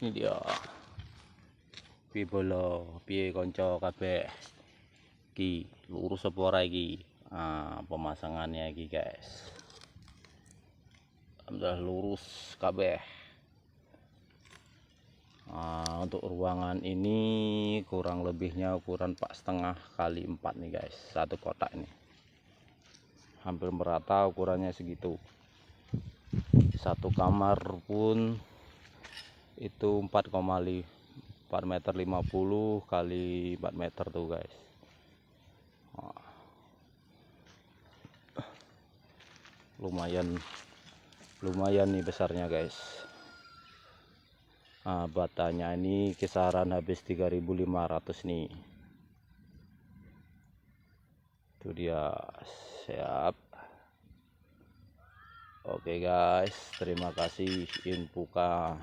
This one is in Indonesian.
Ini dia. Piye bolo, piye kanca kabeh. Iki lurus apa ora iki? Pemasangannya iki, guys. Alhamdulillah lurus kabeh. Untuk ruangan ini kurang lebihnya ukuran 4,5 kali 4 nih, guys. Satu kotak ini. Hampir merata ukurannya segitu. Satu kamar pun itu 4,4 meter 50 kali 4 meter tuh, guys. Lumayan nih besarnya, guys. Batanya ini kisaran habis 3.500 nih. Itu dia. Siap. Oke, guys, terima kasih infonya.